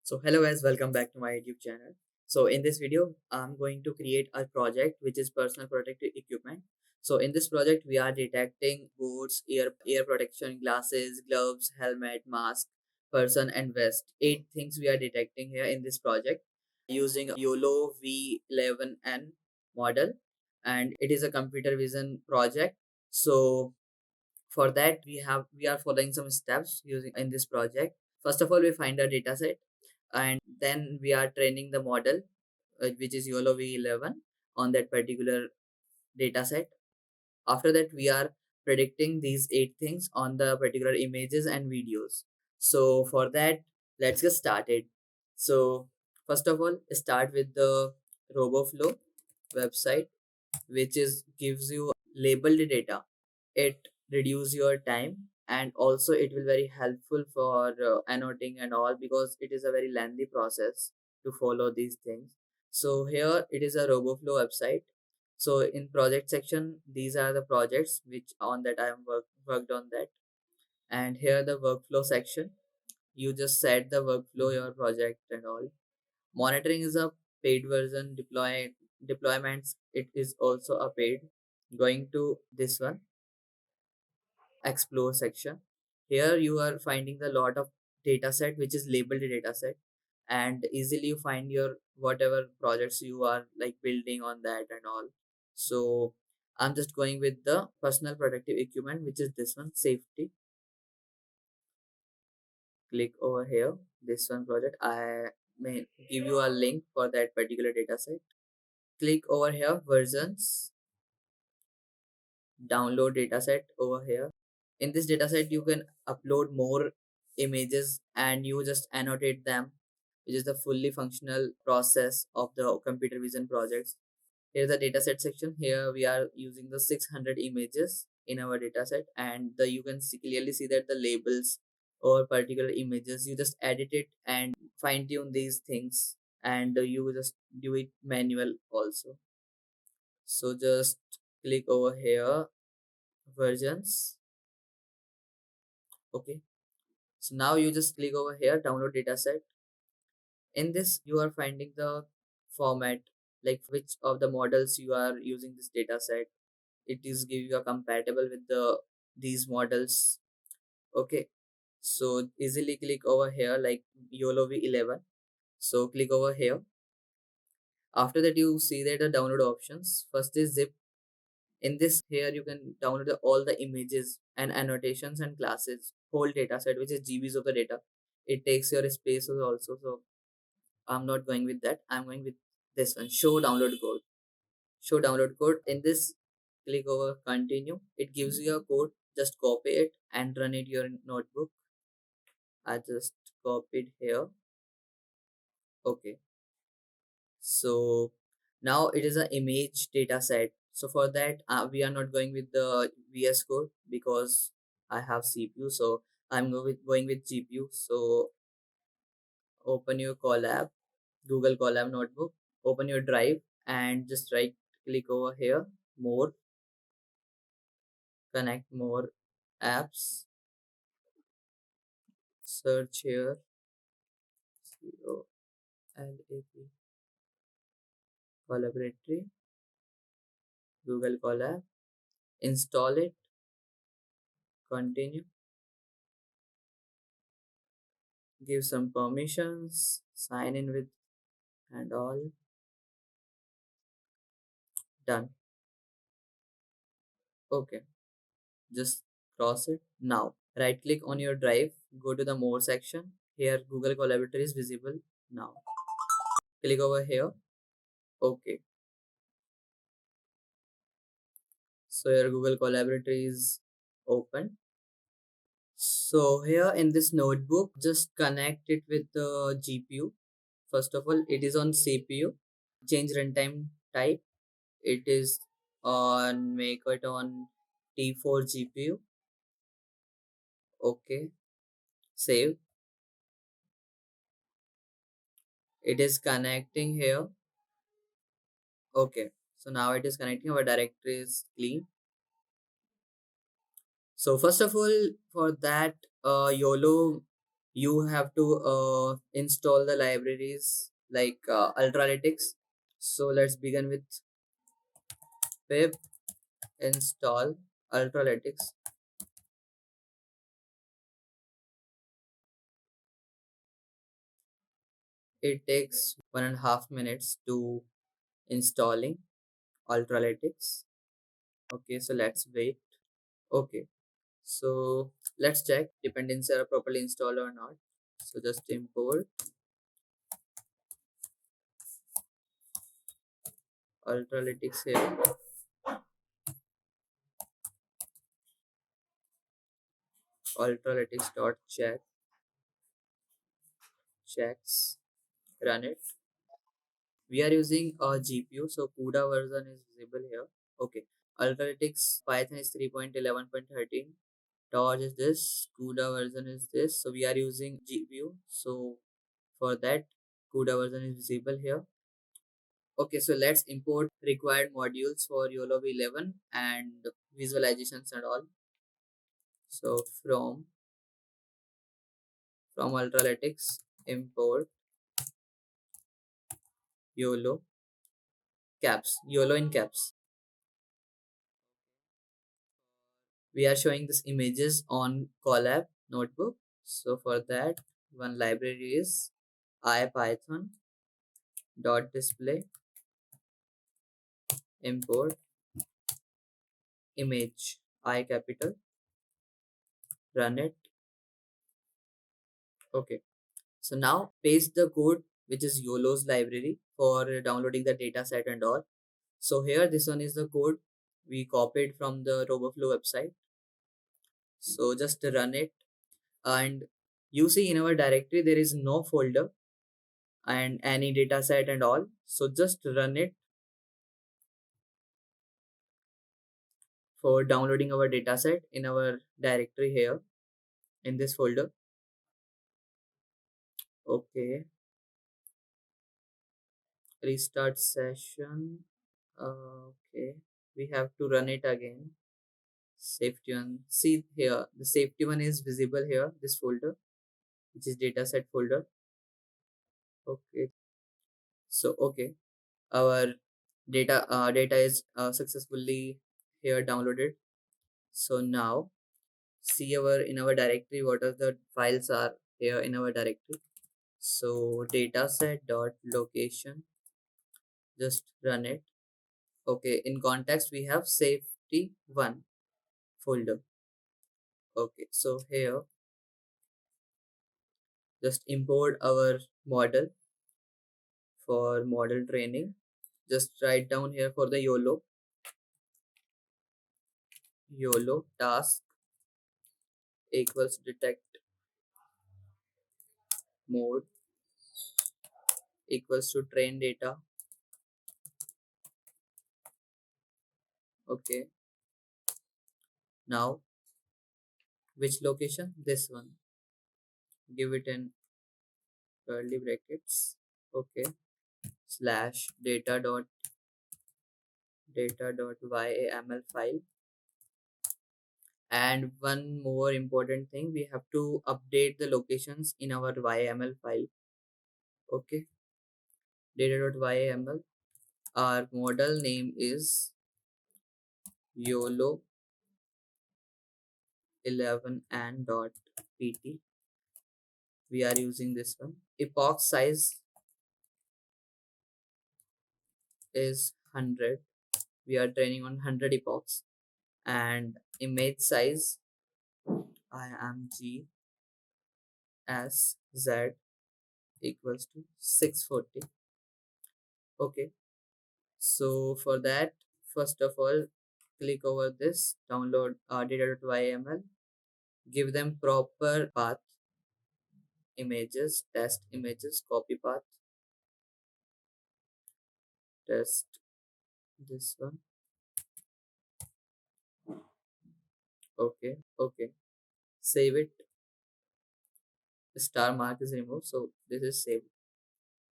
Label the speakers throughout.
Speaker 1: So hello guys, welcome back to my YouTube channel. So in this video, I'm going to create a project which is personal protective equipment. So in this project, we are detecting boots, ear protection, glasses, gloves, helmet, mask, person and vest. 8 things we are detecting here in this project using YOLOv11 model, and it is a computer vision project. So for that we are following some steps using in this project. First of all, we find a dataset, and then we are training the model, which is YOLOv11 on that particular dataset. After that, we are predicting these 8 things on the particular images and videos. So for that, let's get started. So first of all, start with the Roboflow website, which is gives you labeled data. It reduce your time, and also it will very helpful for annotating and all, because it is a very lengthy process to follow these things. So here it is a Roboflow website. So in project section, these are the projects which on that I am worked on that. And here the workflow section, you just set the workflow your project and all. Monitoring is a paid version. Deployments, it is also a paid. Going to this one, explore section. Here you are finding the lot of data set which is labeled data set, and easily you find your whatever projects you are like building on that and all. So I'm just going with the personal protective equipment, which is this one, safety. Click over here, this one project. I may give you a link for that particular data set. Click over here, versions, download dataset over here. In this dataset, you can upload more images and you just annotate them, which is the fully functional process of the computer vision projects. Here's the dataset section. Here we are using the 600 images in our dataset, and you can clearly see that the labels or particular images, you just edit it and fine tune these things, and you just do it manual also. So just click over here, versions. Okay, so now you just click over here, download dataset. In this, you are finding the format, like which of the models you are using this dataset. It is give you a compatible with these models. Okay, so easily click over here like YOLOv11. So click over here. After that, you see that the download options. First is zip. In this, here you can download all the images and annotations and classes, whole data set, which is GBs of the data. It takes your spaces also. So I'm not going with that. I'm going with this one, show download code. Show download code. In this, click over continue. It gives you a code. Just copy it and run it your notebook. I just copied here. Okay. So now it is an image data set. So for that, we are not going with the VS Code because I have CPU. So I'm going with GPU. So open your Colab, Google Colab notebook, open your drive, and just right click over here, more, connect more apps, search here, COLAB, Collaboratory, Google Colab, install it, continue, give some permissions, sign in with and all, done. Okay, just cross it. Now right click on your drive, go to the more section. Here Google Collaboratory is visible. Now click over here. Okay, so your Google Collaboratory is open. So here in this notebook, just connect it with the GPU. First of all, it is on CPU. Change runtime type. It is on, make it on T4 GPU. Okay, save. It is connecting here. Okay, so now it is connecting. Our directory is clean. So first of all, for that YOLO you have to install the libraries like ultralytics. So let's begin with pip install ultralytics. It takes 1.5 minutes to installing ultralytics. Okay, so let's wait. Okay, so let's check dependencies are properly installed or not. So just import ultralytics here. Ultralytics dot checks, run it. We are using a GPU, so CUDA version is visible here. Okay, Ultralytics Python is 3.11.13. Torch is this, CUDA version is this. So we are using GPU. So for that, CUDA version is visible here. Okay, so let's import required modules for YOLOv11 and visualizations and all. So from Ultralytics, import YOLO YOLO in caps. We are showing this images on Colab notebook. So for that, one library is ipython dot display import image I capital, run it. Okay, so now paste the code which is YOLO's library for downloading the data set and all. So here this one is the code we copied from the Roboflow website. So just run it, and you see in our directory there is no folder and any data set and all. So just run it for downloading our dataset in our directory here in this folder. Okay, restart session. Okay, we have to run it again. Safety one. See here, the safety one is visible here, this folder, which is dataset folder. Okay, so okay, our data is successfully here downloaded. So now see our in our directory what are the files are here in our directory. So dataset dot location, just run it. Okay, in context we have safety one folder. Okay, so here just import our model for model training. Just write down here for the YOLO task equals detect mode equals to train data. Okay, now which location? This one. Give it in curly brackets. Okay, slash data dot YAML file. And one more important thing, we have to update the locations in our YAML file. Okay, data.yml. Our model name is YOLO11 and .pt. We are using this one. Epoch size is 100. We are training on 100 epochs. And image size img as z equals to 640. Okay, so for that, first of all, click over this download data.yml, give them proper path, images, test images, copy path, test this one. Okay, save it. The star mark is removed, so this is saved.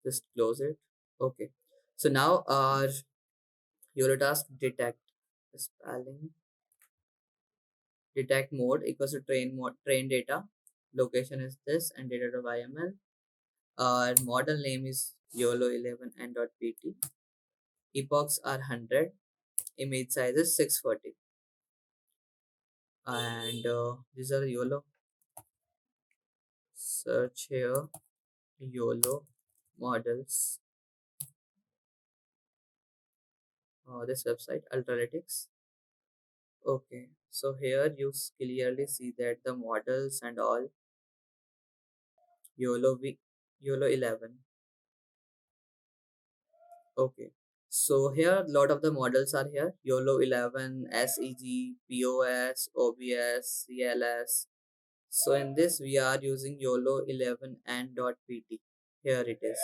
Speaker 1: Just close it. Okay, so now our YOLO task detect spelling detect mode equals to train data. location is this, and data.yml. Our model name is YOLO11 and .pt. Epochs are 100. Image size is 640. And these are YOLO. Search here YOLO models. This website Ultralytics. Okay, so here you clearly see that the models and all YOLO 11. Okay, so here a lot of the models are here: YOLO 11, SEG, POS, OBS, CLS. So in this we are using YOLO 11 and .pt. Here it is.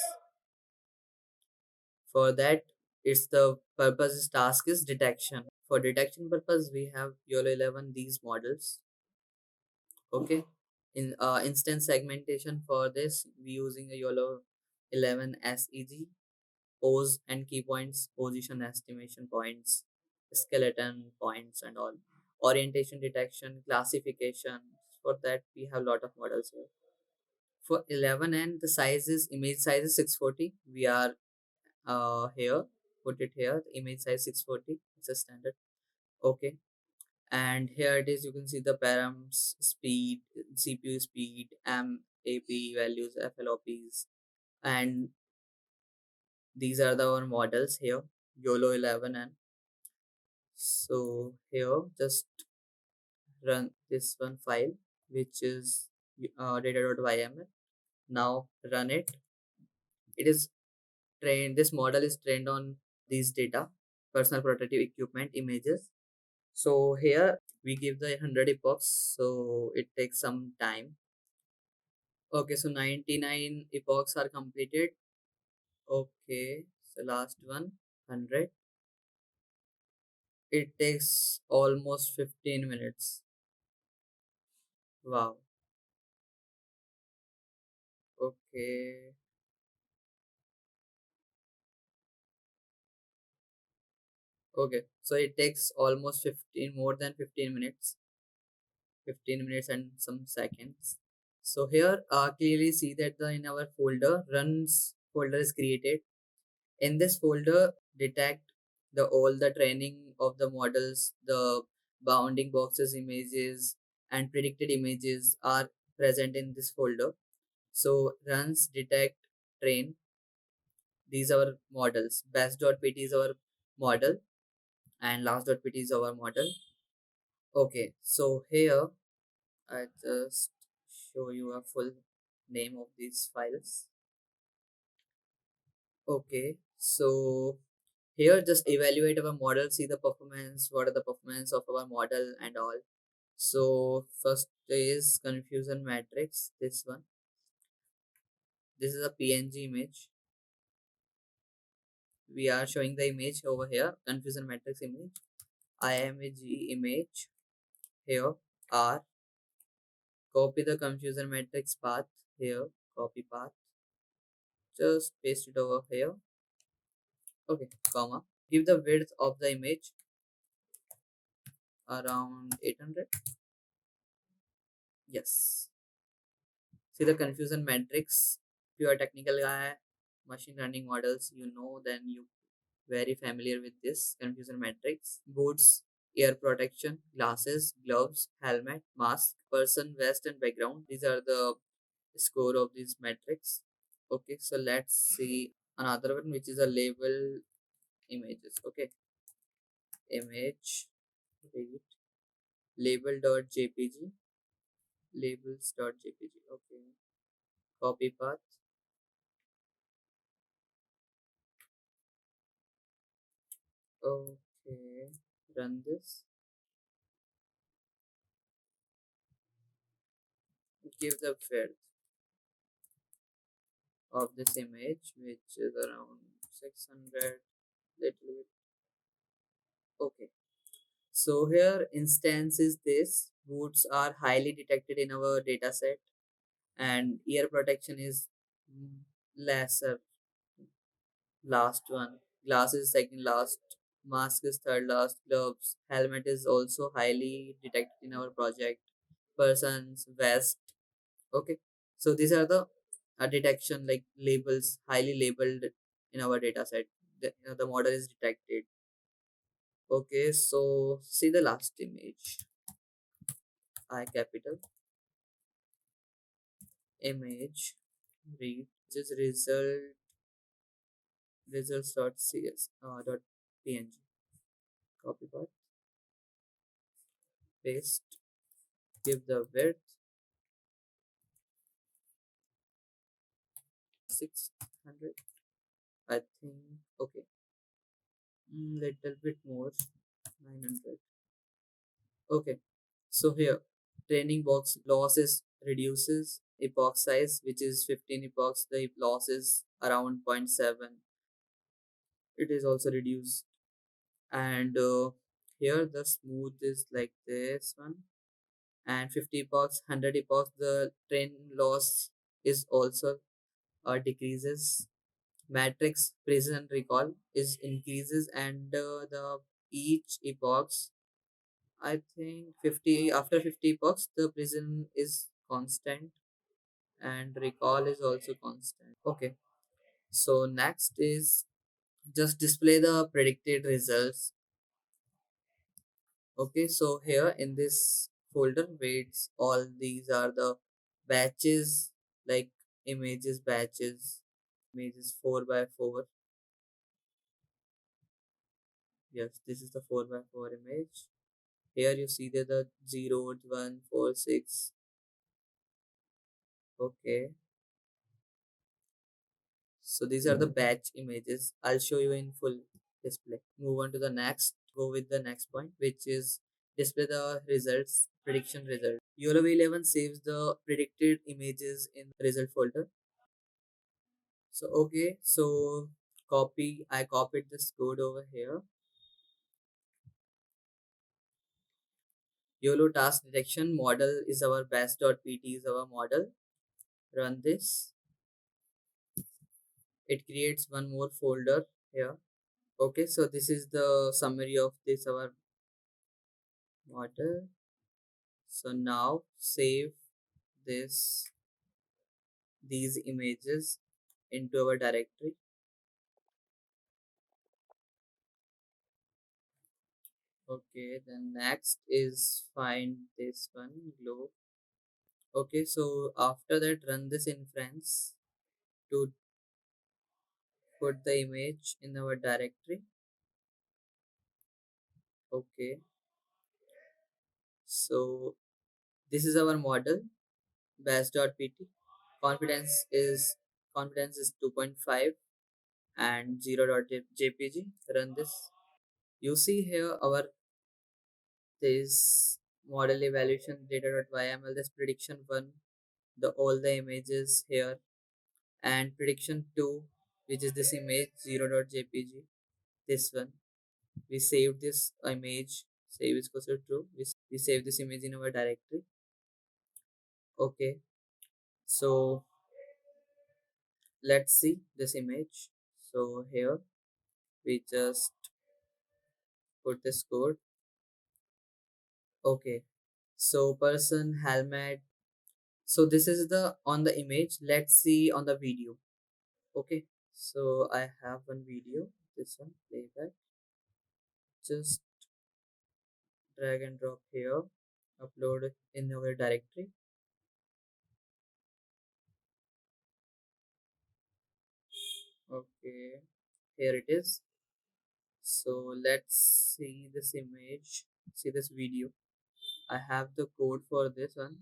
Speaker 1: For that, it's the purpose is task is detection. For detection purpose, we have YOLO 11 these models. Okay, in instance segmentation for this, we using a YOLO 11 SEG, pose and key points, position estimation points, skeleton points, and all. Orientation detection, classification. For that, we have lot of models here. For 11 and the size is image size is 640. We are here put it here. The image size 640. It's a standard. Okay, and here it is. You can see the params, speed, CPU speed, MAP values, FLOPs, and these are the our models here, YOLO 11. And so here just run this one file, which is data.yml. Now run it. It is trained, this model is trained on these data, personal protective equipment images. So here we give the 100 epochs, so it takes some time. Okay, so 99 epochs are completed. Okay, so last one 100. It takes almost 15 minutes. Wow. Okay. Okay, so it takes almost 15, more than 15 minutes, 15 minutes and some seconds. So here clearly see that the in our folder runs folder is created. In this folder, detect the all the training of the models, the bounding boxes images and predicted images are present in this folder. So runs detect train. These are our models. Best.pt is our model and last.pt is our model. Okay, so here I just show you a full name of these files. Okay, so here just evaluate our model, see the performance, what are the performance of our model and all. So first is confusion matrix. This one, this is a PNG image. We are showing the image over here, confusion matrix image, IMG image. Here R, copy the confusion matrix path here, copy path, just paste it over here. Okay, comma, give the width of the image around 800. Yes, see the confusion matrix. If you are a technical guy, machine learning models, you know, then you very familiar with this confusion matrix. Boots, ear protection, glasses, gloves, helmet, mask, person, vest, and background. These are the score of these metrics. Okay, so let's see another one, which is a label images. Okay, image, wait, label.jpg, labels.jpg. Okay, copy path. Okay, run this. Give the width of this image, which is around 600, little bit. Okay, so here instance is this. Boots are highly detected in our dataset, and ear protection is mm, lesser. Last one. Glasses second last. Mask is third last. Gloves. Helmet is also highly detected in our project. Persons vest. Okay, so these are the detection like labels, highly labeled in our data set. The model is detected. Okay, so see the last image. I capital image read just results.cs dot png. Copy path, paste, give the width 600. I think okay, little bit more 900. Okay, so here training box losses reduces epoch size, which is 15 epochs. The loss is around zero point 0.7. It is also reduced, and here the smooth is like this one, and 50 epochs, 100 epochs. The training loss is also decreases. Matrix precision recall is increases, and the each epochs, I think 50 after 50 epochs the precision is constant and recall is also constant. Okay, so next is just display the predicted results. Okay, so here in this folder weights, all these are the batches, like images batches, images 4 by 4. Yes, this is the 4 by 4 image. Here you see that the 0, 1, 4, 6. Okay, so these are the batch images. I'll show you in full display. Move on to the next. Go with the next point, which is display the results, prediction result. YOLOv11 saves the predicted images in result folder. So okay, so I copied this code over here. YOLO task detection model is our best.pt is our model. Run this. It creates one more folder here. Okay, so this is the summary of this our model. So now save this these images into our directory. Okay, then next is find this one globe. Okay, so after that run this inference to put the image in our directory. Okay, so this is our model bash.pt. confidence is confidence is 2.5 and 0.jpg. Run this. You see here our this model evaluation data.yml, this prediction 1, the all the images here, and prediction 2, which is this image 0.jpg. This one we saved this image, save is equals to true. We save this image in our directory. Okay, so let's see this image. So here we just put this code. Okay, so person helmet. So this is the on the image. Let's see on the video. Okay, so I have one video. This one playback. Just drag and drop here. Upload in our directory. Okay, here it is. So let's see this image. See this video. I have the code for this one.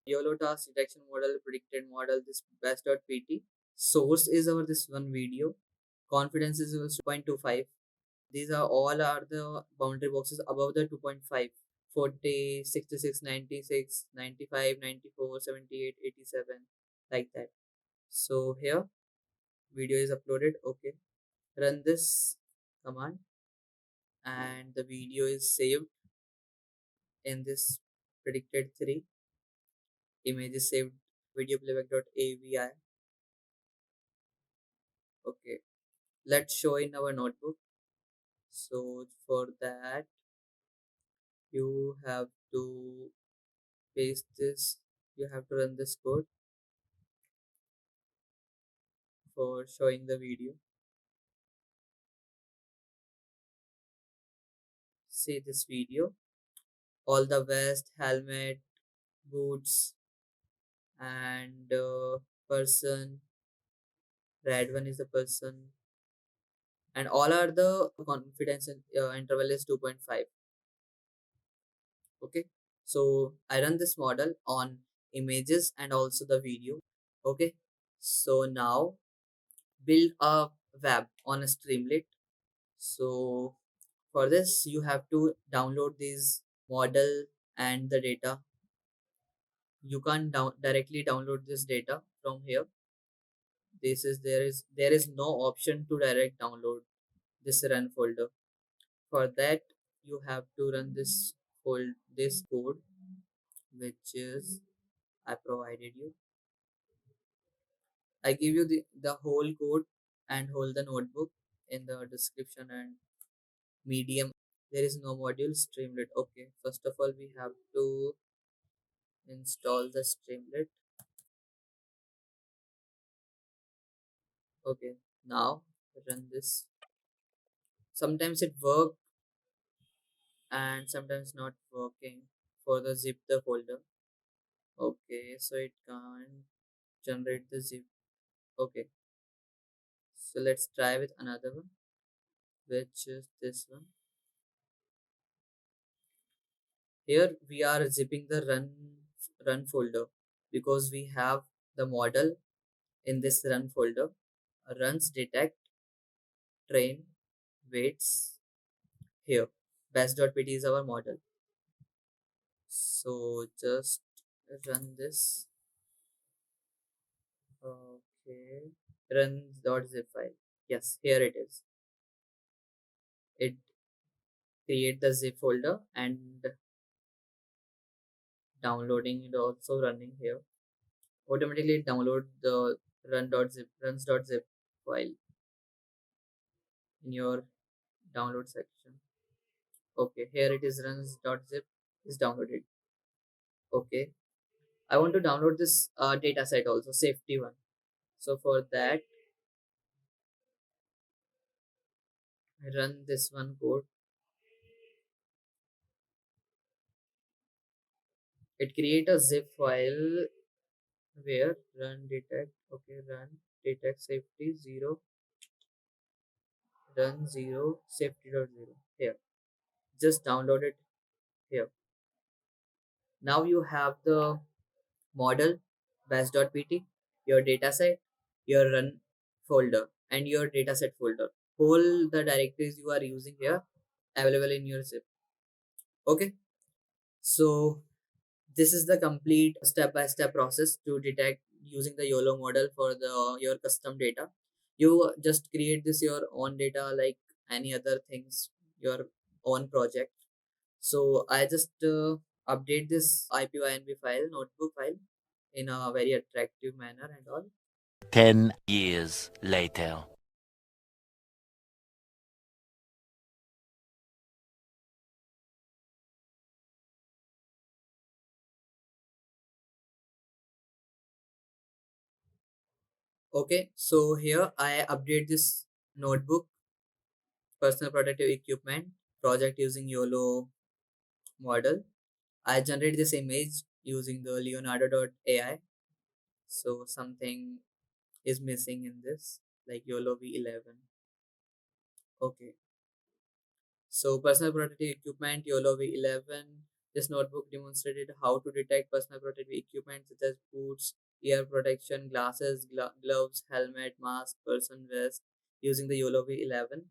Speaker 1: YOLO task detection model, predicted model, this best.pt. Source is our this one video. Confidence is equals to 2.25. These are all are the boundary boxes above the 2.5. 40, 66, 96, 95, 94, 78, 87, like that. So here video is uploaded. Okay, run this command and the video is saved in this predicted 3. Image is saved video playback.avi. Okay, let's show in our notebook. So for that You have to paste this. You have to run this code for showing the video. See this video. All the vest, helmet, boots, and person. Red one is the person, and all are the confidence interval is 2.5. Okay, so I run this model on images and also the video. Okay, so now build a web on a Streamlit. So for this you have to download this model and the data. You can't directly download this data from here. There is no option to direct download this run folder. For that you have to run this code, which is I provided you. I give you the whole code and hold the notebook in the description and medium. There is no module Streamlit. Okay, first of all we have to install the Streamlit. Okay, now run this. Sometimes it work and sometimes not working for the zip the folder. Okay, so it can't generate the zip. Okay, so let's try with another one, which is this one. Here we are zipping the run folder because we have the model in this run folder. Runs detect train waits here. Best.pt is our model. So just run this. Okay. Run.zip file. Yes, here it is. It create the zip folder and downloading it also running here. Automatically download the runs.zip file in your download section. Okay, here it is runs.zip is downloaded. Okay, I want to download this dataset also, safety one. So for that, I run this one code. It create a zip file where run detect. Okay, run detect safety 0, run 0 safety.0. Here, just download it here. Now you have the model batch.pt, your dataset, your run folder, and your dataset folder. All the directories you are using here available in your zip. Okay, so this is the complete step-by-step process to detect using the YOLO model for the your custom data. You just create this your own data like any other things, your own project. So I just update this IPYNB file, notebook file, in a very attractive manner and all.
Speaker 2: 10 years later.
Speaker 1: Okay, so here I update this notebook, personal protective equipment project using YOLO model. I generate this image using the Leonardo.ai. So something is missing in this, like YOLOv11. Okay. So personal protective equipment, YOLOv11. This notebook demonstrated how to detect personal protective equipment such as boots, ear protection, glasses, gloves, helmet, mask, person vest using the YOLOv11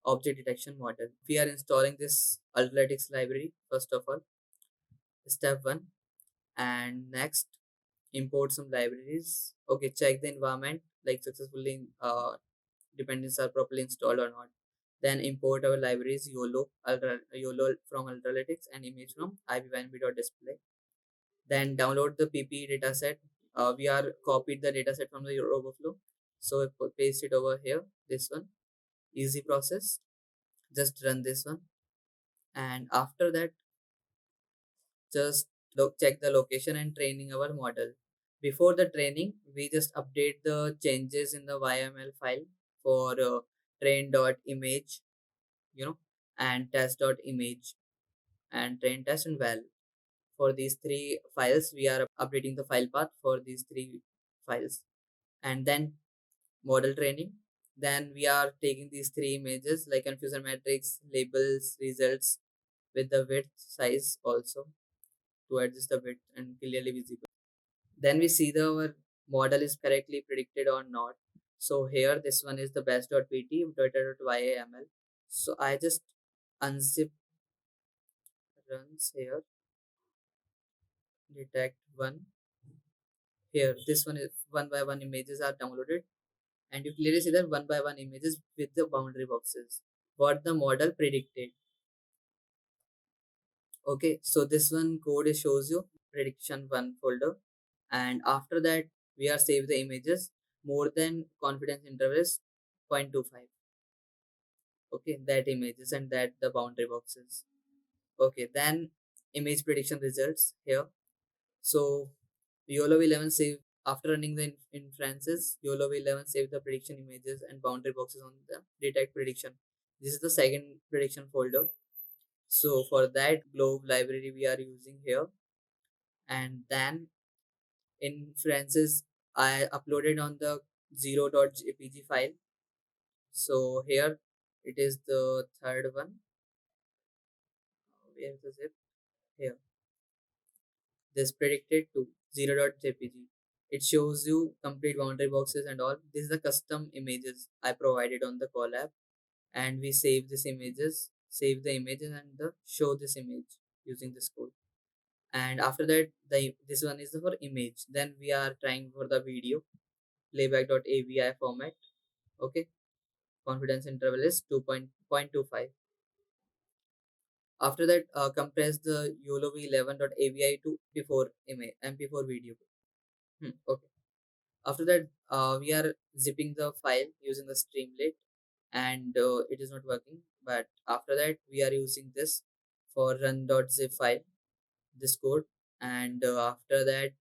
Speaker 1: object detection model. We are installing this Ultralytics library first of all, step one, and next import some libraries. Okay, check the environment like successfully dependencies are properly installed or not. Then import our libraries YOLO from Ultralytics and image from ipynb.display. Then download the PPE dataset. We are copied the dataset from the Roboflow. So paste it over here. This one, easy process. Just run this one, and after that just check the location and training our model. Before the training, we just update the changes in the YML file for train.image, you know, and test.image and train test and val. For these three files, we are updating the file path for these three files. And then model training. Then we are taking these three images like confusion matrix, labels, results with the width size also to adjust the width and clearly visible. Then we see the our model is correctly predicted or not. So here this one is the best.pt data.yaml. So I just unzip runs here, detect one. Here this one is one by one images are downloaded, and you clearly see that one by one images with the boundary boxes what the model predicted. Okay, so this one code shows you prediction one folder, and after that we are save the images more than confidence interval is 0.25. Okay, that images and that the boundary boxes. Okay, then image prediction results here. So YOLOv11 save after running the inferences. YOLOv11 save the prediction images and boundary boxes on the detect prediction. This is the second prediction folder. So for that globe library we are using here, and then inferences I uploaded on the 0.jpg file. So here it is the third one. Where is the zip? Here. This predicted to 0.jpg. It shows you complete boundary boxes and all. This is the custom images I provided on the Colab, and we save these images, save the images and show this image using this code. And after that, this one is for image. Then we are trying for the video playback.avi format. Okay, confidence interval is 2.25. After that, compress the YOLOv11.avi to MP4 image, MP4 video. Okay. After that, we are zipping the file using the Streamlit, and it is not working. But after that, we are using this for run.zip file, this code, and after that,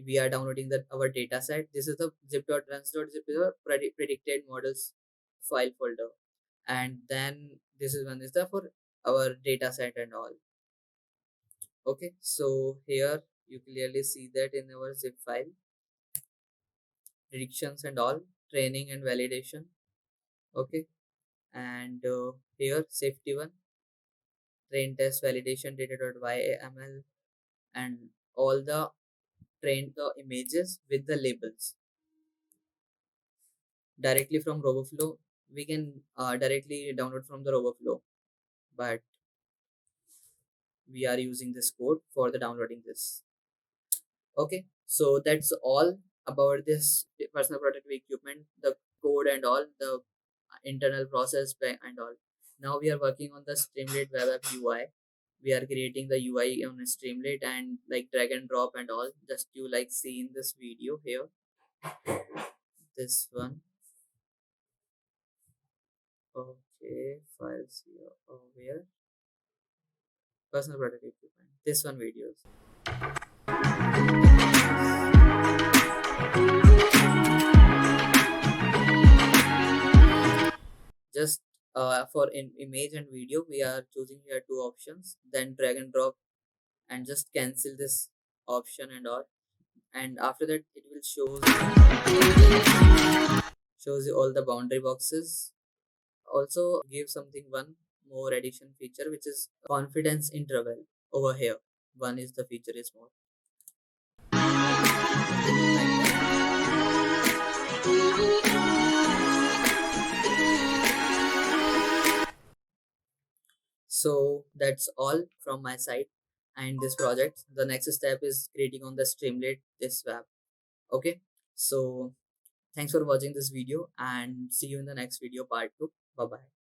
Speaker 1: we are downloading our dataset. This is the zip.runs.zip is a predicted models file folder, and then this is one is the for our dataset and all. Okay, so here you clearly see that in our zip file, predictions and all, training and validation. Okay, and here safety one, train test validation data.yaml, and all the train the images with the labels directly from Roboflow. We can directly download from the Roboflow, but we are using this code for the downloading this. Okay, so that's all about this personal protective equipment, the code and all, the internal process and all. Now we are working on the Streamlit Web App UI. We are creating the UI on Streamlit and like drag and drop and all. Just you like see in this video here. This one. Okay, files here. Oh, where? Personal protective equipment. This one videos. Just for image and video, we are choosing here two options. Then drag and drop and just cancel this option and all. And after that, it will shows you all the boundary boxes. Also give something one more addition feature, which is confidence interval over here. One is the feature is more. So that's all from my side and this project. The next step is creating on the Streamlit this web. Okay, so thanks for watching this video and see you in the next video part 2. Bye bye.